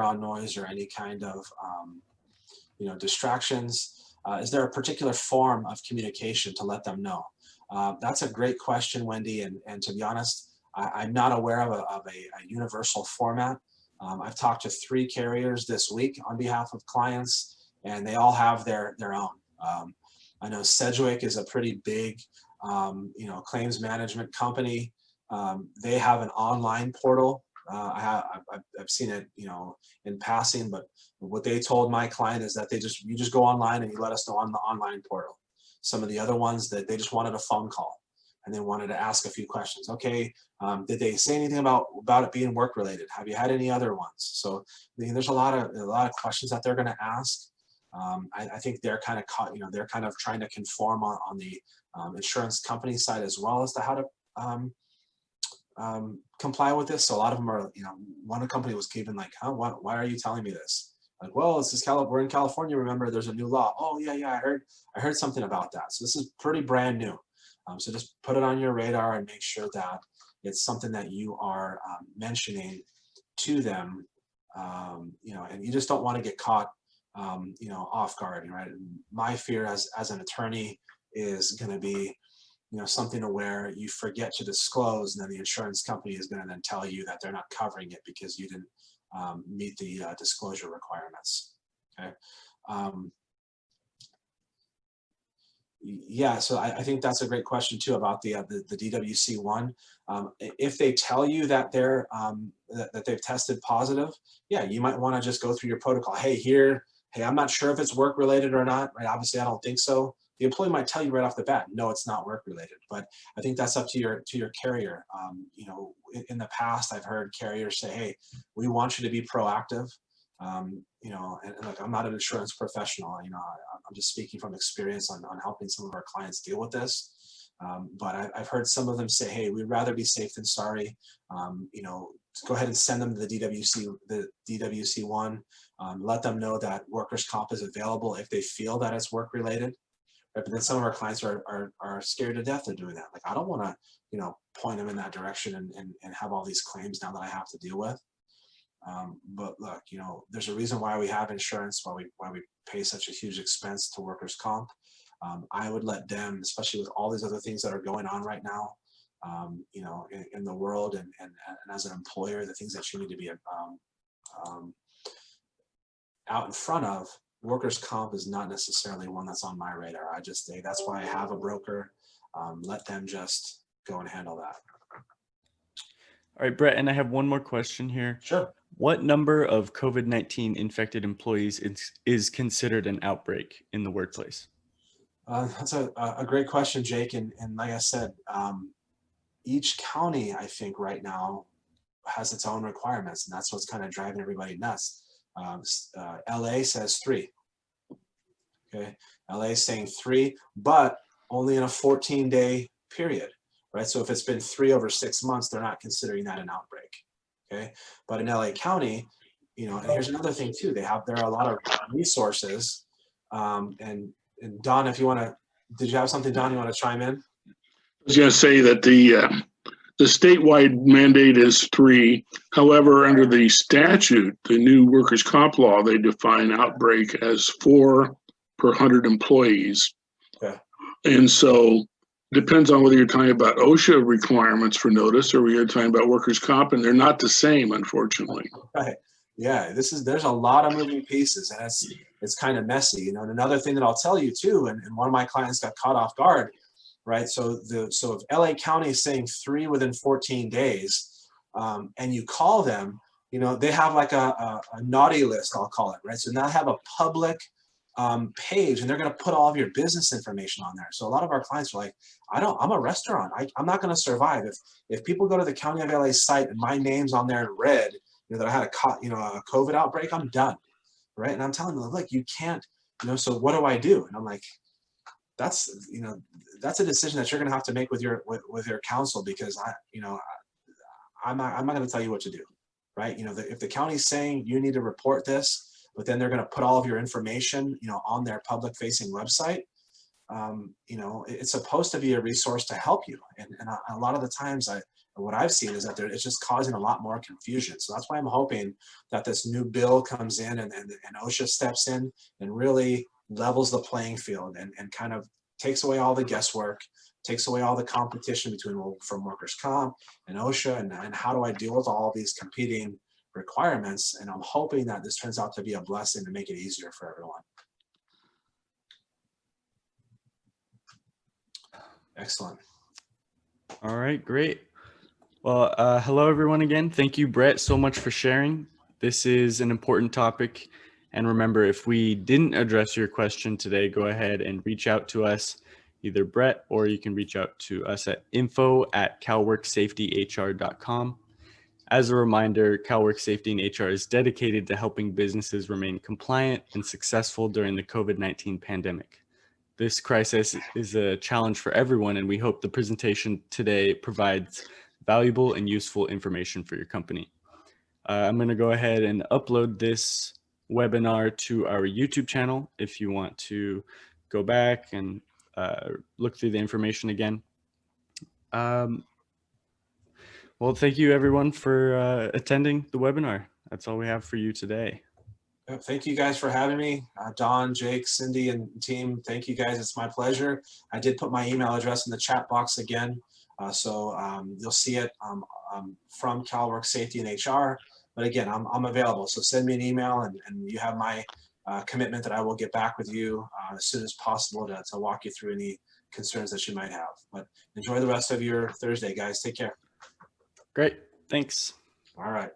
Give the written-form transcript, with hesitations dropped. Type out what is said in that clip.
background noise or any kind of distractions? Is there a particular form of communication to let them know? That's a great question, Wendy, and to be honest, I'm not aware of a universal format. I've talked to 3 carriers this week on behalf of clients, and they all have their own. I know Sedgwick is a pretty big claims management company. They have an online portal. I've seen it, in passing, but what they told my client is that you just go online and you let us know on the online portal. Some of the other ones that they just wanted a phone call and they wanted to ask a few questions. Okay, did they say anything about it being work related? Have you had any other ones? So there's a lot of questions that they're going to ask. I think they're kind of caught, they're kind of trying to conform on the insurance company side as well as to how to comply with this. So a lot of them are, one company was even like, huh, why are you telling me this? Like, well, it's just we're in California. Remember, there's a new law. Oh yeah, I heard something about that. So this is pretty brand new. So just put it on your radar and make sure that it's something that you are mentioning to them. And you just don't want to get caught, off guard, right? My fear as an attorney is going to be, something to where you forget to disclose, and then the insurance company is going to then tell you that they're not covering it because you didn't meet the disclosure requirements. Okay. Yeah, so I think that's a great question too about the DWC1. If they tell you that that they've tested positive, yeah, you might want to just go through your protocol. Hey, I'm not sure if it's work related or not, right? Obviously, I don't think so. The employee might tell you right off the bat, no, it's not work related, but I think that's up to your carrier. In the past, I've heard carriers say, hey, we want you to be proactive. And look, I'm not an insurance professional. I'm just speaking from experience on helping some of our clients deal with this. But I've heard some of them say, hey, we'd rather be safe than sorry. Go ahead and send them the DWC1. Let them know that workers' comp is available if they feel that it's work related. Right? But then some of our clients are scared to death of doing that. Like, I don't want to, point them in that direction and have all these claims now that I have to deal with. But look, there's a reason why we have insurance, why we pay such a huge expense to workers' comp. I would let them, especially with all these other things that are going on right now, in the world and as an employer, the things that you need to be out in front of. Workers' comp is not necessarily one that's on my radar. I just say that's why I have a broker. Let them just go and handle that. All right, Brett, and I have one more question here. Sure. What number of COVID-19 infected employees is considered an outbreak in the workplace? That's a great question, Jake. And like I said, each county, I think right now has its own requirements, and that's what's kind of driving everybody nuts. LA says 3. Okay, LA is saying 3, but only in a 14-day period, right? So if it's been 3 over 6 months, they're not considering that an outbreak. Okay, but in LA County, and here's another thing too. There are a lot of resources. And Don, if you want to, did you have something, Don? You want to chime in? I was going to say that the statewide mandate is 3. However, under the statute, the new workers' comp law, they define outbreak as 4 per 100 employees. Okay. And so depends on whether you're talking about OSHA requirements for notice or you're talking about workers' comp, and they're not the same, unfortunately. Right. Yeah, there's a lot of moving pieces, and it's kind of messy. And another thing that I'll tell you too, and one of my clients got caught off guard. Right, so if LA County is saying 3 within 14 days, and you call them, they have like a naughty list, I'll call it, right? So now they have a public page, and they're going to put all of your business information on there. So a lot of our clients are like, I'm a restaurant. I'm not going to survive if people go to the County of LA site and my name's on there in red, that I had a COVID outbreak. I'm done, right? And I'm telling them, look, you can't, so what do I do? And I'm like, that's a decision that you're going to have to make with your counsel, because I'm not going to tell you what to do, right? If the county's saying you need to report this, but then they're going to put all of your information, on their public facing website, it's supposed to be a resource to help you. And a lot of the times what I've seen is that it's just causing a lot more confusion. So that's why I'm hoping that this new bill comes in and OSHA steps in and really levels the playing field and kind of takes away all the guesswork, takes away all the competition from workers' comp and OSHA and how do I deal with all these competing requirements. And I'm hoping that this turns out to be a blessing to make it easier for everyone. Excellent. All right, great. Well, hello everyone again. Thank you, Brett, so much for sharing. This is an important topic. And remember, if we didn't address your question today, go ahead and reach out to us, either Brett, or you can reach out to us at info@calworksafetyhr.com. As a reminder, CalWorks Safety and HR is dedicated to helping businesses remain compliant and successful during the COVID-19 pandemic. This crisis is a challenge for everyone, and we hope the presentation today provides valuable and useful information for your company. I'm going to go ahead and upload this webinar to our YouTube channel if you want to go back and look through the information again. Well, thank you everyone for attending the webinar. That's all we have for you today. Thank you guys for having me. Don, Jake, Cindy, and team, thank you guys. It's my pleasure. I did put my email address in the chat box again. So you'll see it from CalWorks Safety and HR. But again, I'm available. So send me an email and you have my commitment that I will get back with you as soon as possible to walk you through any concerns that you might have. But enjoy the rest of your Thursday, guys. Take care. Great. Thanks. All right.